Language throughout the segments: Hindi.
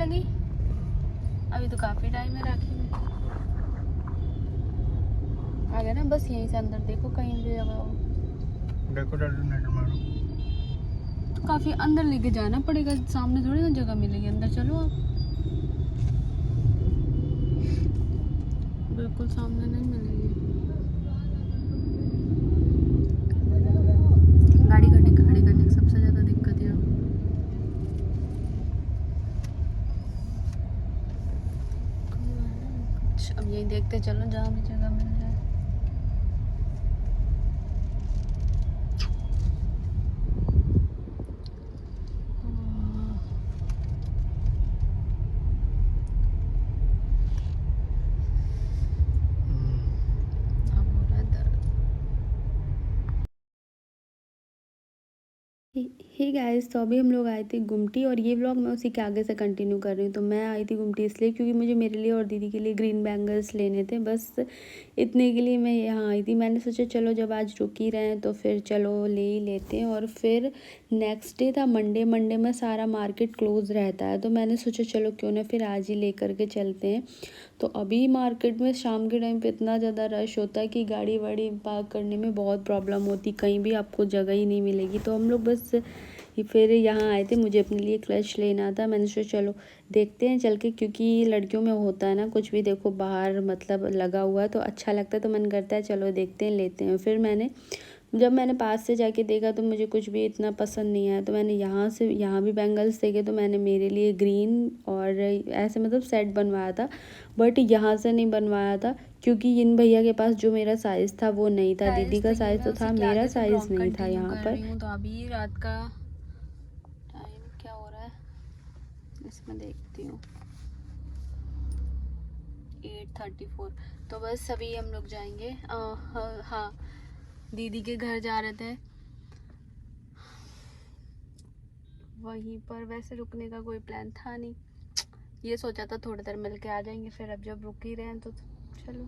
लगी? अभी तो काफ़ी टाइम है राखी में। आ गया ना, बस यहीं से अंदर देखो कहीं भी जगह हो। देखो नेट मारो। तो काफ़ी अंदर लेके जाना पड़ेगा, सामने थोड़ी ना जगह मिलेगी। अंदर चलो आप, बिल्कुल सामने नहीं मिलेगी। गाड़ी खड़ी करने की सबसे ज़्यादा दिक्कत है। अब यही देखते चलो जहाँ भी जगह मिल जाए। अब हो रहा है दर्द। हे गाइस, तो अभी हम लोग आए थे गुमटी और ये व्लॉग मैं उसी के आगे से कंटिन्यू कर रही हूँ। तो मैं आई थी गुमटी इसलिए क्योंकि मुझे मेरे लिए और दीदी के लिए ग्रीन बैंगल्स लेने थे। बस इतने के लिए मैं यहाँ आई थी। मैंने सोचा चलो जब आज रुक ही रहे हैं तो फिर चलो ले ही लेते हैं। और फिर नेक्स्ट डे था मंडे। मंडे में सारा मार्केट क्लोज़ रहता है, तो मैंने सोचा चलो क्यों ना फिर आज ही ले करके चलते हैं। तो अभी मार्केट में शाम के टाइम पे इतना ज़्यादा रश होता है कि गाड़ी वाड़ी पार्क करने में बहुत प्रॉब्लम होती, कहीं भी आपको जगह ही नहीं मिलेगी। तो हम लोग बस फिर यहाँ आए थे, मुझे अपने लिए क्लच लेना था। मैंने सोचा चलो देखते हैं चल के, क्योंकि लड़कियों में होता है ना कुछ भी देखो बाहर मतलब लगा हुआ है तो अच्छा लगता है, तो मन करता है चलो देखते हैं लेते हैं। फिर जब मैंने पास से जाके देखा तो मुझे कुछ भी इतना पसंद नहीं आया, तो मैंने यहाँ भी बैंगल्स देखे तो मैंने मेरे लिए ग्रीन और ऐसे मतलब सेट बनवाया था। बट यहाँ से नहीं बनवाया था क्योंकि इन भैया के पास जो मेरा साइज़ था वो नहीं था। दीदी का साइज़ तो था, मेरा साइज़ नहीं था यहाँ पर। तो अभी रात का टाइम क्या हो रहा है इसमें देखती हूँ, 8:34। तो बस अभी हम लोग जाएंगे। हाँ, दीदी के घर जा रहे थे, वहीं पर वैसे रुकने का कोई प्लान था नहीं। ये सोचा था थोड़ी देर मिल के आ जाएंगे, फिर अब जब रुक ही रहे हैं तो चलो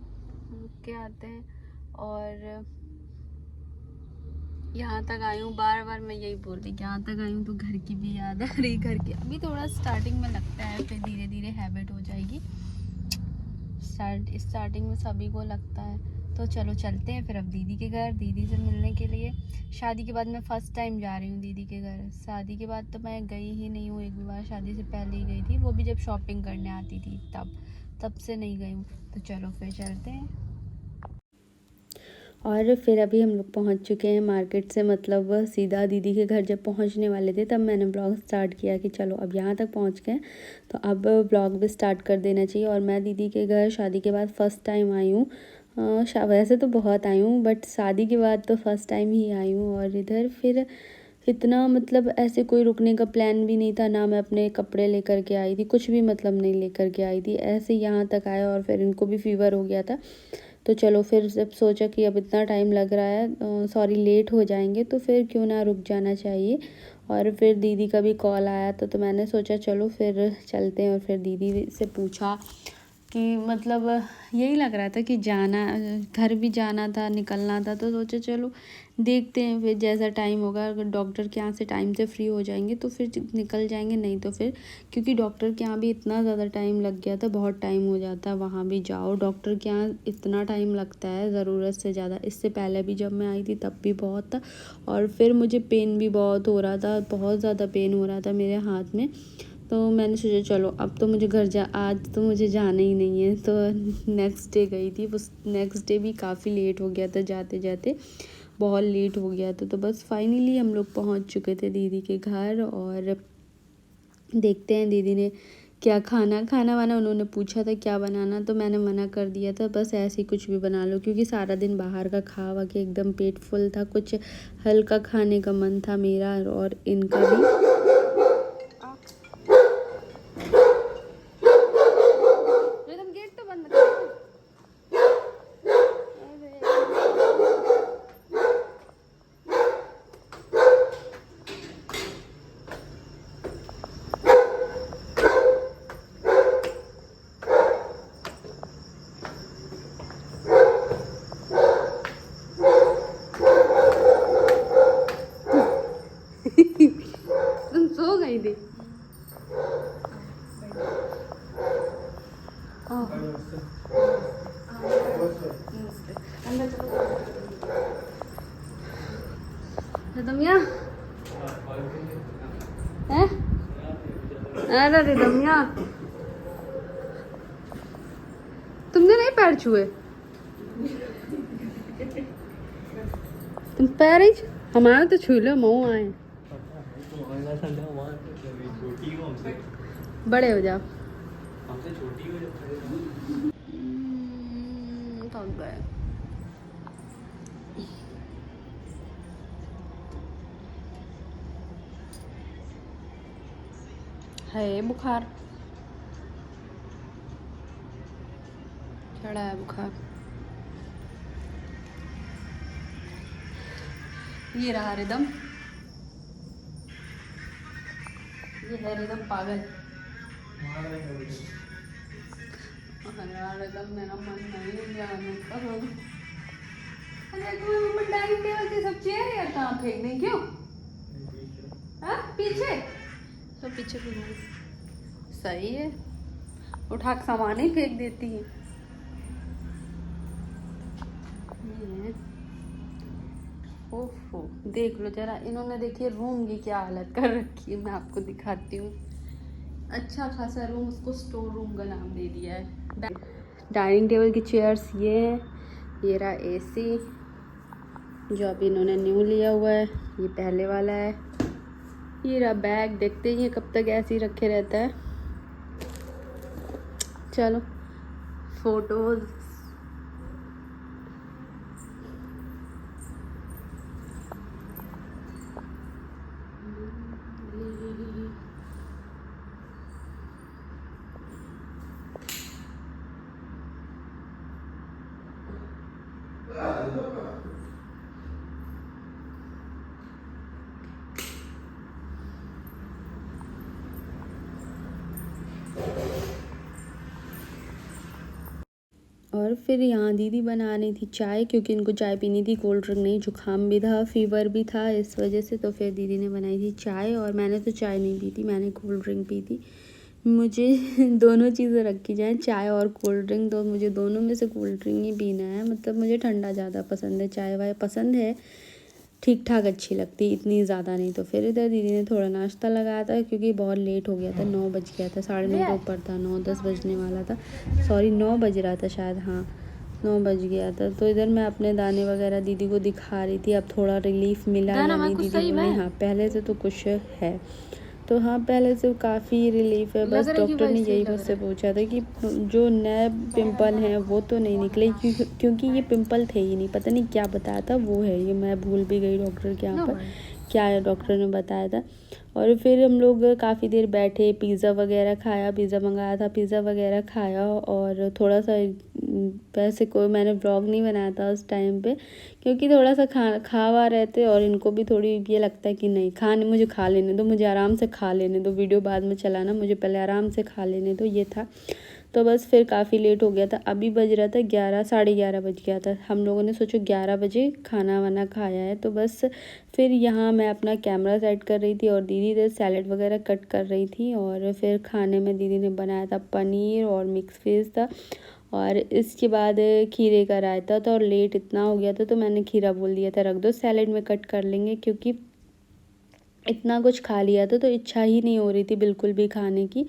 रुक के आते हैं। और यहाँ तक आई हूँ, बार बार मैं यही बोल रही कि यहाँ तक आई हूँ तो घर की भी याद आ रही। घर की अभी थोड़ा स्टार्टिंग में लगता है, फिर धीरे धीरे हैबिट हो जाएगी। स्टार्टिंग में सभी को लगता है। तो चलो चलते हैं फिर अब दीदी के घर, दीदी से मिलने के लिए। शादी के बाद मैं फ़र्स्ट टाइम जा रही हूँ दीदी के घर। शादी के बाद तो मैं गई ही नहीं हूँ, एक बार शादी से पहले ही गई थी, वो भी जब शॉपिंग करने आती थी तब से नहीं गई हूँ। तो चलो फिर चलते हैं। और फिर अभी हम लोग पहुंच चुके हैं मार्केट से, मतलब सीधा दीदी के घर जब पहुंचने वाले थे तब मैंने ब्लॉग स्टार्ट किया कि चलो अब यहाँ तक पहुंच गए तो अब ब्लॉग भी स्टार्ट कर देना चाहिए। और मैं दीदी के घर शादी के बाद फ़र्स्ट टाइम आई हूँ। वैसे तो बहुत आई हूँ बट शादी के बाद तो फ़र्स्ट टाइम ही आई हूँ। और इधर फिर इतना मतलब ऐसे कोई रुकने का प्लान भी नहीं था, ना मैं अपने कपड़े लेकर के आई थी, कुछ भी मतलब नहीं लेकर के आई थी, ऐसे यहाँ तक आया। और फिर इनको भी फीवर हो गया था, तो चलो फिर जब सोचा कि अब इतना टाइम लग रहा है, सॉरी लेट हो जाएंगे तो फिर क्यों ना रुक जाना चाहिए। और फिर दीदी का भी कॉल आया था तो मैंने सोचा चलो फिर चलते हैं। और फिर दीदी से पूछा कि मतलब यही लग रहा था कि जाना, घर भी जाना था, निकलना था, तो सोचा चलो देखते हैं फिर जैसा टाइम होगा। अगर डॉक्टर के यहाँ से टाइम से फ्री हो जाएंगे तो फिर निकल जाएंगे, नहीं तो फिर क्योंकि डॉक्टर के यहाँ भी इतना ज़्यादा टाइम लग गया था, बहुत टाइम हो जाता है वहाँ भी जाओ, डॉक्टर के यहाँ इतना टाइम लगता है ज़रूरत से ज़्यादा। इससे पहले भी जब मैं आई थी तब भी बहुत था। और फिर मुझे पेन भी बहुत हो रहा था, बहुत ज़्यादा पेन हो रहा था मेरे हाथ में। तो मैंने सोचा चलो अब तो मुझे आज तो मुझे जाना ही नहीं है। तो नेक्स्ट डे गई थी, उस नेक्स्ट डे भी काफ़ी लेट हो गया था, जाते जाते बहुत लेट हो गया था। तो बस फाइनली हम लोग पहुंच चुके थे दीदी के घर। और देखते हैं दीदी ने क्या खाना वाना उन्होंने पूछा था क्या बनाना, तो मैंने मना कर दिया था बस ऐसे ही कुछ भी बना लो, क्योंकि सारा दिन बाहर का खा वा के एकदम पेट फुल था, कुछ हल्का खाने का मन था मेरा और इनका भी। गेट तो बंद मत तुम अंदर चलो। रिदमिया हैं? अरे रिदमिया, तुमने नहीं पैर छुए? तुम पैर ही हमारा तो छू लो, मऊ आए बड़े हो जाओ। थक गए। है बुखार, चढ़ा है बुखार। ये रहा रिदम, ये है रिदम पागल। यार रिदम मेरा मन नहीं जाने का। अरे डाइनिंग टेबल की सब चेयर यार कहाँ फेंक दें? क्यों? हाँ पीछे तो पीछे भी सही है, उठा के सामान ही फेंक देती है। ओफो देख लो जरा, इन्होंने देखिए रूम की क्या हालत कर रखी है। मैं आपको दिखाती हूँ। अच्छा खासा रूम, उसको स्टोर रूम का नाम दे दिया है। डाइनिंग टेबल की चेयर्स ये हैं, ये रहा एसी जो अभी इन्होंने न्यू लिया हुआ है, ये पहले वाला है। ये रहा बैग, देखते ही कब तक ऐसे ही रखे रहता है। चलो फोटोज और फिर यहाँ दीदी बना रही थी चाय, क्योंकि इनको चाय पीनी थी, कोल्ड ड्रिंक नहीं। जुकाम भी था, फीवर भी था, इस वजह से तो फिर दीदी ने बनाई थी चाय। और मैंने तो चाय नहीं पी थी, मैंने कोल्ड ड्रिंक पी थी। मुझे दोनों चीज़ें रखी जाएँ, चाय और कोल्ड ड्रिंक, तो मुझे दोनों में से कोल्ड ड्रिंक ही पीना है। मतलब मुझे ठंडा ज़्यादा पसंद है, चाय वाय पसंद है, ठीक ठाक अच्छी लगती, इतनी ज़्यादा नहीं। तो फिर इधर दीदी ने थोड़ा नाश्ता लगाया था, क्योंकि बहुत लेट हो गया था, 9 बज गया था, 9:30 के ऊपर था, 9-10 बजने वाला था। सॉरी 9 बज रहा था शायद, हाँ 9 बज गया था। तो इधर मैं अपने दाने वगैरह दीदी को दिखा रही थी। अब थोड़ा रिलीफ मिला या नहीं, दीदी बोली हाँ पहले से तो कुछ है। तो हाँ पहले से काफ़ी रिलीफ है। बस डॉक्टर ने यही मुझसे पूछा था कि जो नए पिंपल हैं वो तो नहीं निकले, क्योंकि ये पिंपल थे ही नहीं, पता नहीं क्या बताया था वो है, ये मैं भूल भी गई डॉक्टर के यहाँ पर क्या है डॉक्टर ने बताया था। और फिर हम लोग काफ़ी देर बैठे, पिज़्ज़ा वगैरह खाया, पिज़्ज़ा मंगाया था, पिज़्ज़ा वगैरह खाया। और थोड़ा सा वैसे कोई मैंने व्लॉग नहीं बनाया था उस टाइम पे, क्योंकि थोड़ा सा खा हुआ रहते, और इनको भी थोड़ी ये लगता है कि नहीं खाने, मुझे खा लेने दो, मुझे आराम से खा लेने दो, वीडियो बाद में चलाना, मुझे पहले आराम से खा लेने दो, ये था। तो बस फिर काफ़ी लेट हो गया था, अभी बज रहा था 11, 11:30 बज गया था। हम लोगों ने सोचो 11 बजे खाना वाना खाया है। तो बस फिर यहाँ मैं अपना कैमरा सेट कर रही थी, और दीदी इधर सैलेड वगैरह कट कर रही थी। और फिर खाने में दीदी ने बनाया था पनीर और मिक्स वेज था, और इसके बाद खीरे का रायता था। और लेट इतना हो गया था तो मैंने खीरा बोल दिया था रख दो, सैलेड में कट कर लेंगे, क्योंकि इतना कुछ खा लिया था तो इच्छा ही नहीं हो रही थी बिल्कुल भी खाने की।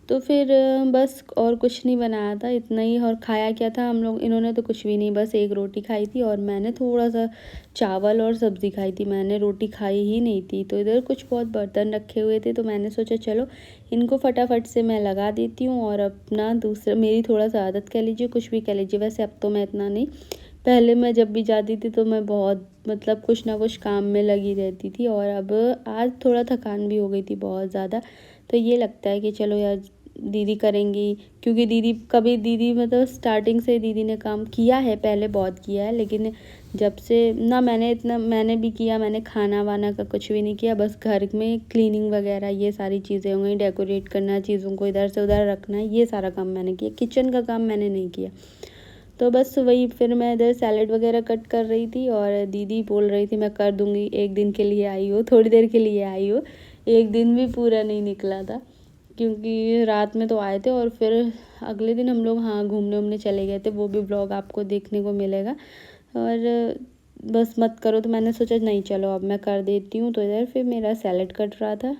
तो फिर बस और कुछ नहीं बनाया था, इतना ही। और खाया क्या था हम लोग, इन्होंने तो कुछ भी नहीं, बस एक रोटी खाई थी, और मैंने थोड़ा सा चावल और सब्ज़ी खाई थी, मैंने रोटी खाई ही नहीं थी। तो इधर कुछ बहुत बर्तन रखे हुए थे, तो मैंने सोचा चलो इनको फटाफट से मैं लगा देती हूँ, और अपना दूसरा, मेरी थोड़ा सा आदत कह लीजिए, कुछ भी कह लीजिए, वैसे अब तो मैं इतना नहीं, पहले मैं जब भी जाती थी तो मैं बहुत मतलब कुछ ना कुछ काम में लगी रहती थी। और अब आज थोड़ा थकान भी हो गई थी बहुत ज़्यादा। तो ये लगता है कि चलो यार दीदी करेंगी, क्योंकि दीदी मतलब स्टार्टिंग से दीदी ने काम किया है, पहले बहुत किया है, लेकिन जब से ना मैंने भी किया, मैंने खाना वाना का कुछ भी नहीं किया, बस घर में क्लीनिंग वगैरह ये सारी चीज़ें हो गई, डेकोरेट करना, चीज़ों को इधर से उधर रखना, ये सारा काम मैंने किया, किचन का काम मैंने नहीं किया। तो बस वही, फिर मैं इधर सैलेड वगैरह कट कर रही थी, और दीदी बोल रही थी मैं कर दूँगी, एक दिन के लिए आई हो, थोड़ी देर के लिए आई हो, एक दिन भी पूरा नहीं निकला था। क्योंकि रात में तो आए थे और फिर अगले दिन हम लोग हाँ घूमने चले गए थे, वो भी ब्लॉग आपको देखने को मिलेगा। और बस मत करो तो मैंने सोचा नहीं चलो अब मैं कर देती हूँ। तो इधर फिर मेरा सैलेड कट रहा था।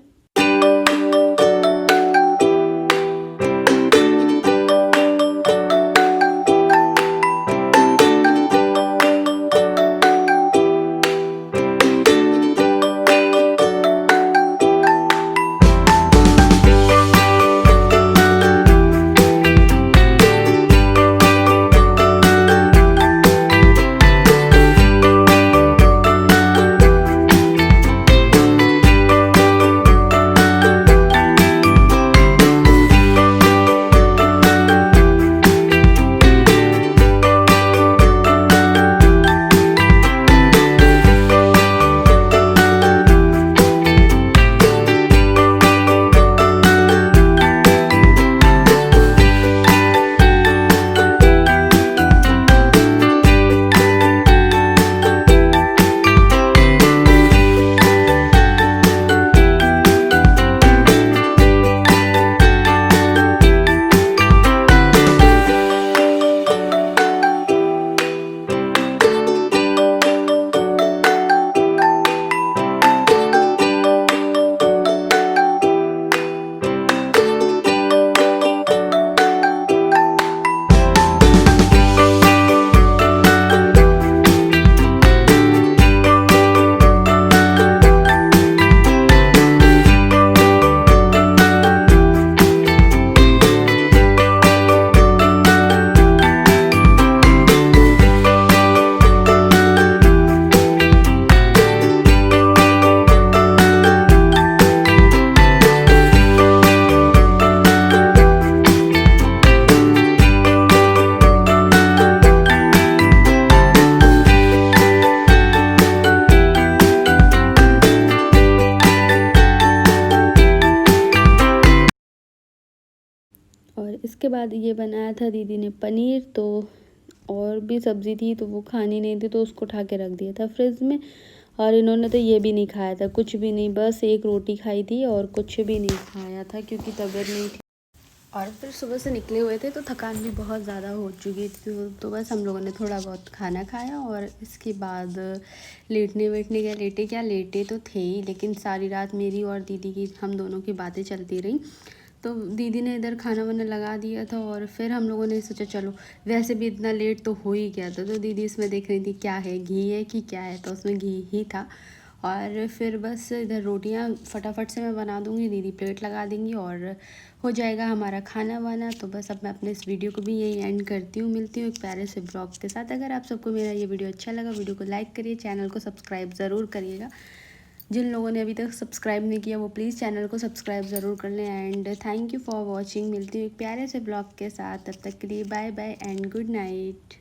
और इसके बाद ये बनाया था दीदी ने पनीर। तो और भी सब्ज़ी थी तो वो खानी नहीं थी तो उसको उठा के रख दिया था फ्रिज में। और इन्होंने तो ये भी नहीं खाया था, कुछ भी नहीं, बस एक रोटी खाई थी और कुछ भी नहीं खाया था क्योंकि तबीयत नहीं थी। और फिर सुबह से निकले हुए थे तो थकान भी बहुत ज़्यादा हो चुकी थी। तो बस हम लोगों ने थोड़ा बहुत खाना खाया और इसके बाद लेटे तो थे ही, लेकिन सारी रात मेरी और दीदी की, हम दोनों की बातें चलती रहीं। तो दीदी ने इधर खाना वाना लगा दिया था और फिर हम लोगों ने सोचा चलो, वैसे भी इतना लेट तो हो ही गया था। तो दीदी इसमें देख रही थी क्या है, घी है कि क्या है, तो उसमें घी ही था। और फिर बस इधर रोटियां फटाफट से मैं बना दूंगी, दीदी प्लेट लगा देंगी और हो जाएगा हमारा खाना वाना। तो बस अब मैं अपने इस वीडियो को भी यही एंड करती हूँ। मिलती हूँ एक प्यारे से ब्लॉग के साथ। अगर आप सबको मेरा ये वीडियो अच्छा लगा, वीडियो को लाइक करिए, चैनल को सब्सक्राइब ज़रूर करिएगा। जिन लोगों ने अभी तक सब्सक्राइब नहीं किया वो प्लीज़ चैनल को सब्सक्राइब ज़रूर कर लें। And thank you for watching. मिलती हूँ एक प्यारे से ब्लॉग के साथ, तब तक के लिए bye bye and good night.